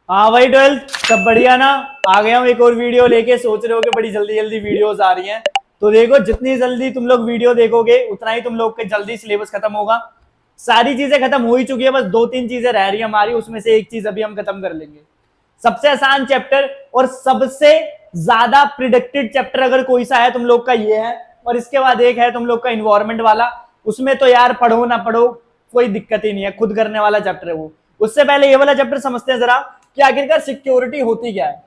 हाँ भाई 12th सब बढ़िया ना। आ गया हूँ एक और वीडियो लेके। सोच रहे हो कि बड़ी जल्दी जल्दी वीडियोस आ रही हैं, तो देखो जितनी जल्दी तुम लोग वीडियो देखोगे उतना ही तुम लोग के जल्दी सिलेबस खत्म होगा। सारी चीजें खत्म हो ही चुकी है, बस दो तीन चीजें रह रही है हमारी, उसमें से एक चीज अभी हम खत्म कर लेंगे। सबसे आसान चैप्टर और सबसे ज्यादा प्रिडिक्टेड चैप्टर अगर कोई सा है तुम लोग का ये है, और इसके बाद एक है तुम लोग का इन्वायरमेंट वाला। उसमें तो यार पढ़ो ना पढ़ो कोई दिक्कत ही नहीं है, खुद करने वाला चैप्टर है वो। उससे पहले ये वाला चैप्टर समझते हैं जरा कि आखिरकार सिक्योरिटी होती क्या है,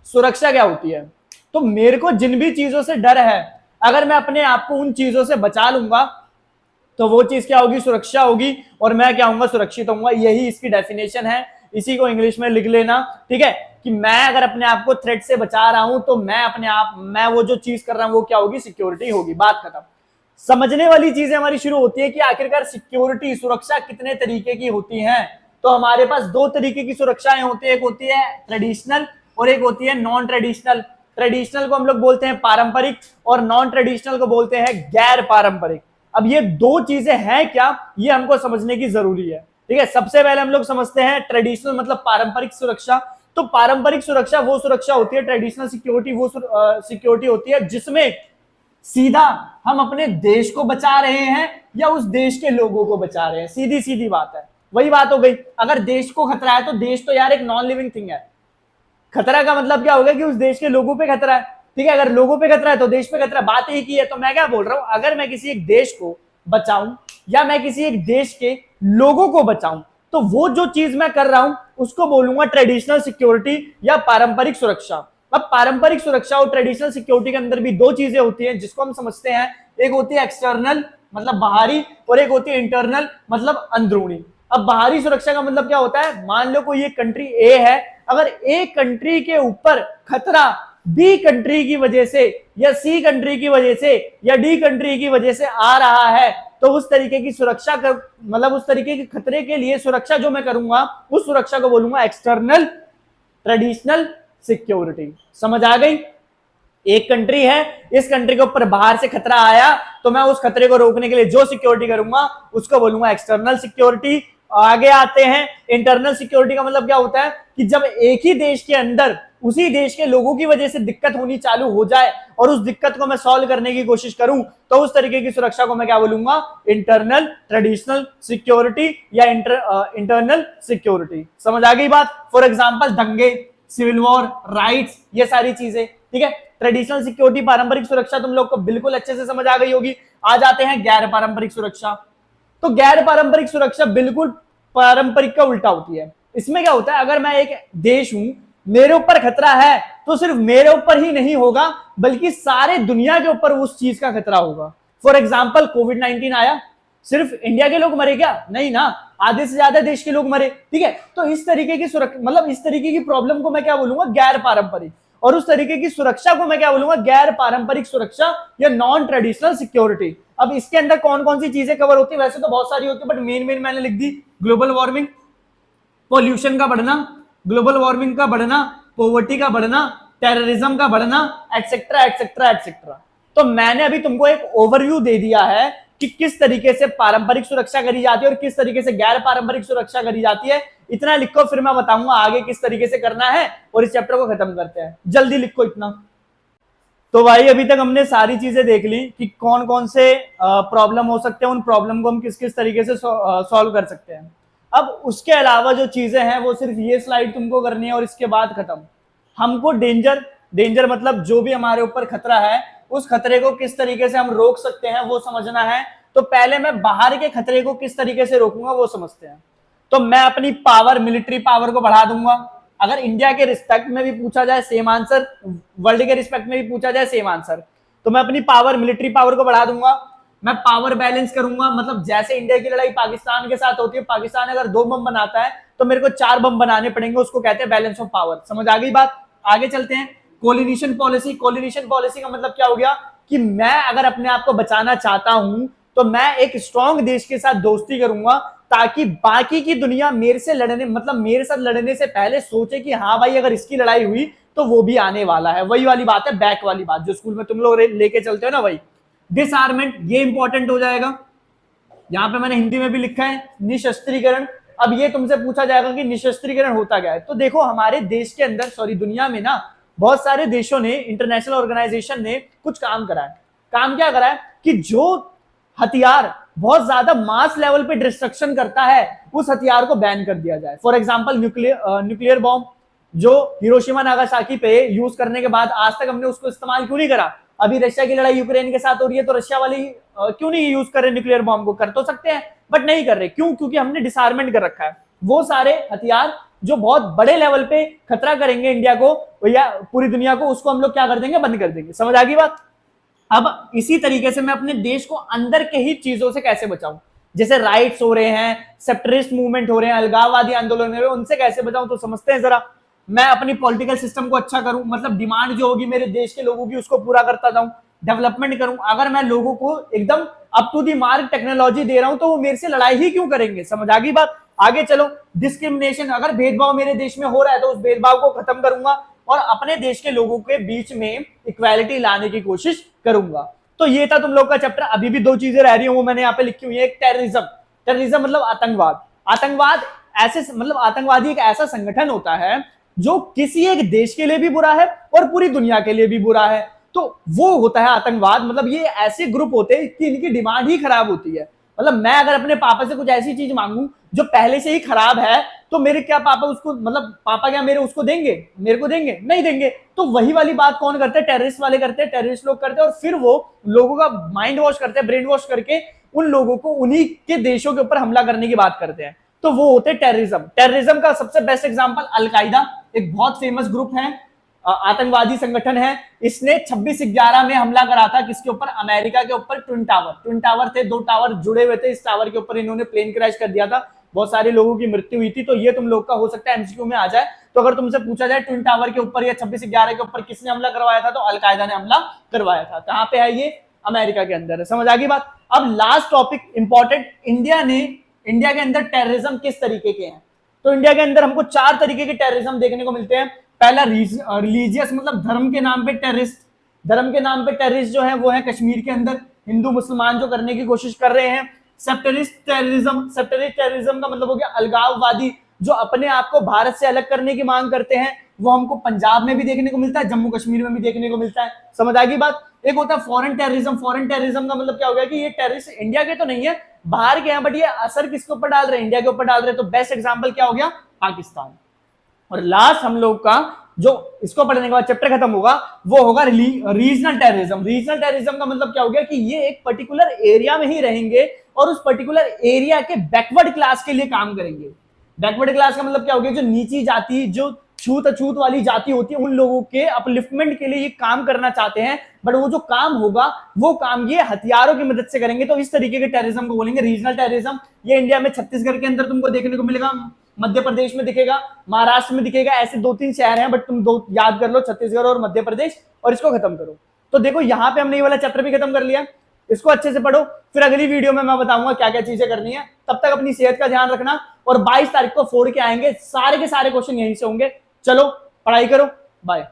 सुरक्षा क्या होती है। तो मेरे को जिन भी चीजों से डर है, अगर मैं अपने आप को उन चीजों से बचा लूंगा तो वो चीज क्या होगी, सुरक्षा होगी, और मैं क्या होऊंगा, सुरक्षित होऊंगा। यही इसकी डेफिनेशन है, इसी को इंग्लिश में लिख लेना, ठीक है। कि मैं अगर अपने आप को थ्रेट से बचा रहा हूं तो मैं वो जो चीज कर रहा हूं वो क्या होगी, सिक्योरिटी होगी। बात खत्म। समझने वाली चीजें हमारी शुरू होती है कि आखिरकार सिक्योरिटी सुरक्षा कितने तरीके की होती है। तो हमारे पास दो तरीके की सुरक्षाएं होती है, एक होती है ट्रेडिशनल और एक होती है नॉन ट्रेडिशनल। ट्रेडिशनल को हम लोग बोलते हैं पारंपरिक और नॉन ट्रेडिशनल को बोलते हैं गैर पारंपरिक। अब ये दो चीजें हैं क्या, ये हमको समझने की जरूरी है, ठीक है। सबसे पहले हम लोग समझते हैं ट्रेडिशनल मतलब पारंपरिक सुरक्षा। तो पारंपरिक सुरक्षा वो सुरक्षा होती है, ट्रेडिशनल सिक्योरिटी वो सिक्योरिटी होती है जिसमें सीधा हम अपने देश को बचा रहे हैं या उस देश के लोगों को बचा रहे हैं। सीधी सीधी बात है, वही बात हो गई। अगर देश को खतरा है तो देश तो यार एक नॉन लिविंग थिंग है। खतरा का मतलब क्या होगा कि उस देश के लोगों पे खतरा है, ठीक है। अगर लोगों पे खतरा है तो देश पे खतरा, बात एक ही है। तो मैं क्या बोल रहा हूं, अगर मैं किसी एक देश को बचाऊं या मैं किसी एक देश के लोगों को बचाऊं तो वो जो चीज मैं कर रहा हूं उसको बोलूंगा ट्रेडिशनल सिक्योरिटी या पारंपरिक सुरक्षा। अब पारंपरिक सुरक्षा और ट्रेडिशनल सिक्योरिटी के अंदर भी दो चीजें होती हैं जिसको हम समझते हैं। एक होती है एक्सटर्नल मतलब बाहरी, और एक होती है इंटरनल मतलब अंदरूनी। अब बाहरी सुरक्षा का मतलब क्या होता है, मान लो कोई एक कंट्री ए है, अगर ए कंट्री के ऊपर खतरा बी कंट्री की वजह से या सी कंट्री की वजह से या डी कंट्री की वजह से आ रहा है, तो उस तरीके की सुरक्षा कर मतलब उस तरीके के खतरे के लिए सुरक्षा जो मैं करूंगा उस सुरक्षा को बोलूंगा एक्सटर्नल ट्रेडिशनल सिक्योरिटी। समझ आ गई। एक कंट्री है, इस कंट्री के ऊपर बाहर से खतरा आया तो मैं उस खतरे को रोकने के लिए जो सिक्योरिटी करूंगा उसको बोलूंगा एक्सटर्नल सिक्योरिटी। आगे आते हैं, इंटरनल सिक्योरिटी का मतलब क्या होता है कि जब एक ही देश के अंदर उसी देश के लोगों की वजह से दिक्कत होनी चालू हो जाए और उस दिक्कत को मैं सॉल्व करने की कोशिश करूं तो उस तरीके की सुरक्षा को मैं क्या बोलूंगा, इंटरनल ट्रेडिशनल सिक्योरिटी या इंटरनल सिक्योरिटी। समझ आ गई बात। फॉर एग्जाम्पल दंगे, सिविल वॉर, राइट्स, ये सारी चीजें, ठीक है। ट्रेडिशनल सिक्योरिटी पारंपरिक सुरक्षा तुम लोग को बिल्कुल अच्छे से समझ आ गई होगी। आ जाते हैं गैर पारंपरिक सुरक्षा। तो गैर पारंपरिक सुरक्षा बिल्कुल पारंपरिक का उल्टा होती है। इसमें क्या होता है, अगर मैं एक देश हूं, मेरे ऊपर खतरा है तो सिर्फ मेरे ऊपर ही नहीं होगा बल्कि सारे दुनिया के ऊपर उस चीज का खतरा होगा। फॉर एग्जाम्पल कोविड-19 आया, सिर्फ इंडिया के लोग मरे क्या, नहीं ना, आधे से ज्यादा देश के लोग मरे, ठीक है। तो इस तरीके की सुरक्षा मतलब इस तरीके की प्रॉब्लम को मैं क्या बोलूंगा, गैर पारंपरिक। और उस तरीके की सुरक्षा को मैं क्या बोलूंगा, गैर पारंपरिक सुरक्षा या नॉन ट्रेडिशनल सिक्योरिटी। अब इसके अंदर कौन कौन सी चीजें कवर होती है, वैसे तो बहुत सारी होती है बट मेन मेन मैंने लिख दी। ग्लोबल वार्मिंग, पोल्यूशन का बढ़ना, ग्लोबल वार्मिंग का बढ़ना, पॉवर्टी का बढ़ना, टेररिज्म का बढ़ना, एटसेट्रा एटसेट्रा एटसेट्रा। तो मैंने अभी तुमको एक ओवरव्यू दे दिया है कि किस तरीके से पारंपरिक सुरक्षा करी जाती है और किस तरीके से गैर पारंपरिक सुरक्षा करी जाती है। इतना लिखो, फिर मैं बताऊंगा आगे किस तरीके से करना है और इस चैप्टर को खत्म करते हैं। जल्दी लिखो इतना। तो भाई अभी तक हमने सारी चीजें देख ली कि कौन कौन से प्रॉब्लम हो सकते हैं, उन प्रॉब्लम को हम किस किस तरीके से सॉल्व कर सकते हैं। अब उसके अलावा जो चीजें हैं वो सिर्फ ये स्लाइड तुमको करनी है और इसके बाद खत्म। हमको डेंजर, डेंजर मतलब जो भी हमारे ऊपर खतरा है उस खतरे को किस तरीके से हम रोक सकते हैं वो समझना है। तो पहले मैं बाहर के खतरे को किस तरीके से रोकूंगा वो समझते हैं। तो मैं अपनी पावर, मिलिट्री पावर को बढ़ा दूंगा। अगर इंडिया के रिस्पेक्ट में भी पूछा जाए सेम आंसर, वर्ल्ड के रिस्पेक्ट में भी पूछा जाए सेम आंसर। तो मैं अपनी पावर, मिलिट्री पावर को बढ़ा दूंगा। मैं पावर बैलेंस करूंगा, मतलब जैसे इंडिया की लड़ाई पाकिस्तान के साथ होती है, पाकिस्तान अगर 2 बम बनाता है तो मेरे को 4 बम बनाने पड़ेंगे, उसको कहते हैं बैलेंस ऑफ पावर। समझ आ गई बात। आगे चलते हैं। कोलिनेशन पॉलिसी, कोलिनेशन पॉलिसी का मतलब क्या हो गया कि मैं अगर अपने आप को बचाना चाहता हूं तो मैं एक स्ट्रॉन्ग देश के साथ दोस्ती करूंगा ताकि बाकी की दुनिया मेरे से लड़ने मतलब मेरे साथ लड़ने से पहले सोचे कि हाँ भाई अगर इसकी लड़ाई हुई तो वो भी आने वाला है। वही वाली बात है, बैक वाली बात जो स्कूल में तुम लोग लेके चलते हो ना, वही। डिसआर्मेंट, ये इंपॉर्टेंट हो जाएगा। यहां पे मैंने हिंदी में भी लिखा है निशस्त्रीकरण। अब ये तुमसे पूछा जाएगा कि निशस्त्रीकरण होता क्या है, तो देखो हमारे देश के अंदर, सॉरी दुनिया में ना, बहुत सारे देशों ने, इंटरनेशनल ऑर्गेनाइजेशन ने कुछ काम करा है। काम क्या करा है कि जो हथियार बहुत ज्यादा मास लेवल पे डिस्ट्रक्शन करता है, उस हथियार को बैन कर दिया जाए। फॉर एग्जांपल न्यूक्लियर बॉम्ब, जो हिरोशिमा नागासाकी पे यूज करने के बाद आज तक हमने उसको इस्तेमाल क्यों नहीं करा। अभी रशिया की लड़ाई यूक्रेन के साथ हो रही है, तो रशिया वाली क्यों नहीं यूज कर रहे न्यूक्लियर बॉम्ब को? कर तो सकते हैं बट नहीं कर रहे, क्यों? क्योंकि हमने डिसआर्मेंट कर रखा है। वो सारे हथियार जो बहुत बड़े लेवल पे खतरा करेंगे इंडिया को या पूरी दुनिया को, उसको हम लोग क्या कर देंगे, बंद कर देंगे। समझ आ गई बात? अब इसी तरीके से मैं अपने देश को अंदर के ही चीजों से कैसे बचाऊं, जैसे राइट्स हो रहे हैं, सेपरेटिस्ट मूवमेंट हो रहे हैं, अलगाववादी आंदोलन हो रहे हैं, उनसे कैसे बचाऊं, तो समझते हैं जरा। मैं अपनी पॉलिटिकल सिस्टम को अच्छा करूं, मतलब डिमांड जो होगी मेरे देश के लोगों की उसको पूरा करता जाऊं, डेवलपमेंट करूं। अगर मैं लोगों को एकदम up to the mark technology दे रहा हूं, तो वो मेरे से लड़ाई ही क्यों करेंगे? समझ आ गई बात? आगे चलो, डिस्क्रिमिनेशन, अगर भेदभाव मेरे देश में हो रहा है तो उस भेदभाव को खत्म करूंगा और अपने देश के लोगों के बीच में इक्वालिटी लाने की कोशिश करूंगा। तो ये था तुम लोग का चैप्टर। अभी भी दो चीजें रह रही हैं, वो मैंने यहाँ पे लिखी हुई है। एक टेररिज्म, टेररिज्म मतलब आतंकवाद। आतंकवाद ऐसे मतलब आतंकवादी एक ऐसा संगठन होता है जो किसी एक देश के लिए भी बुरा है और पूरी दुनिया के लिए भी बुरा है, तो वो होता है आतंकवाद। मतलब ये ऐसे ग्रुप होते हैं कि इनकी डिमांड ही खराब होती है। मतलब मैं अगर अपने पापा से कुछ ऐसी चीज मांगू जो पहले से ही खराब है, तो मेरे क्या पापा उसको, मतलब पापा क्या मेरे उसको देंगे, मेरे को देंगे? नहीं देंगे। तो वही वाली बात कौन करते हैं? टेररिस्ट वाले करते हैं, टेररिस्ट लोग करते हैं, और फिर वो लोगों का माइंड वॉश करते हैं, ब्रेन वॉश करके उन लोगों को उन्हीं के देशों के ऊपर हमला करने की बात करते हैं। तो वो होते हैं टेररिज्म। टेररिज्म का सबसे बेस्ट एग्जांपल अलकायदा, एक बहुत फेमस ग्रुप है, आतंकवादी संगठन है। इसने 26/11 में हमला करा था किसके ऊपर? अमेरिका के ऊपर। ट्विन टावर, ट्विन टावर थे, दो टावर जुड़े हुए थे, इस टावर के ऊपर इन्होंने प्लेन क्रैश कर दिया था, बहुत सारे लोगों की मृत्यु हुई थी। तो ये तुम लोग का हो सकता है एमसीक्यू में आ जाए। तो अगर तुमसे पूछा जाए ट्विन टावर के ऊपर या 26/11 के ऊपर किसने हमला करवाया था, तो अलकायदा ने हमला करवाया था। कहां पे है ये? अमेरिका के अंदर है। समझ आ गई बात? अब लास्ट टॉपिक इंपॉर्टेंट, इंडिया के अंदर टेररिज्म किस तरीके के हैं? तो इंडिया के अंदर हमको 4 तरीके के टेररिज्म देखने को मिलते हैं। पहला रिलीजियस, मतलब धर्म के नाम पे टेररिस्ट। धर्म के नाम पे टेररिस्ट जो है वो है कश्मीर के अंदर हिंदू मुसलमान जो करने की कोशिश कर रहे हैं। सेपरेटिस्ट टेररिज्म, सेपरेटिस्ट टेररिज्म का मतलब हो गया अलगाववादी, जो अपने आप को भारत से अलग करने की मांग करते हैं। वो हमको पंजाब में भी देखने को मिलता है, जम्मू कश्मीर में भी देखने को मिलता है। समझ आ गई बात? एक होता है फॉरेन टेररिज्म। फॉरेन टेररिज्म का मतलब क्या हो गया कि ये टेररिस्ट इंडिया के तो नहीं है, बाहर के हैं, बट ये असर किसके ऊपर डाल रहे हैं? इंडिया के ऊपर डाल रहे हैं। तो बेस्ट एग्जांपल क्या हो गया? पाकिस्तान। और लास्ट हम लोग का जो इसको पढ़ने के बाद चैप्टर खत्म होगा वो होगा रीजनल टेररिज्म। रीजनल टेररिज्म का मतलब क्या हो गया कि ये एक पर्टिकुलर एरिया में ही रहेंगे और उस पर्टिकुलर एरिया के बैकवर्ड क्लास के लिए काम करेंगे। बैकवर्ड क्लास का मतलब क्या हो गया? जो नीची जाति, जो छूत अछूत वाली जाति होती है, उन लोगों के अपलिफ्टमेंट के लिए ये काम करना चाहते हैं, बट वो जो काम होगा वो काम ये हथियारों की मदद से करेंगे। तो इस तरीके के टेररिज्म को बोलेंगे रीजनल टेररिज्म। ये इंडिया में छत्तीसगढ़ के अंदर तुमको देखने को मिलेगा, मध्य प्रदेश में दिखेगा, महाराष्ट्र में दिखेगा। ऐसे 2-3 शहर हैं, बट तुम दो याद कर लो, छत्तीसगढ़ और मध्य प्रदेश, और इसको खत्म करो। तो देखो यहाँ पे हमने ये वाला चैप्टर भी खत्म कर लिया। इसको अच्छे से पढ़ो, फिर अगली वीडियो में मैं बताऊंगा क्या क्या चीजें करनी है। तब तक अपनी सेहत का ध्यान रखना, और 22 तारीख को फोड़ के आएंगे, सारे के सारे क्वेश्चन यहीं से होंगे। चलो पढ़ाई करो, बाय।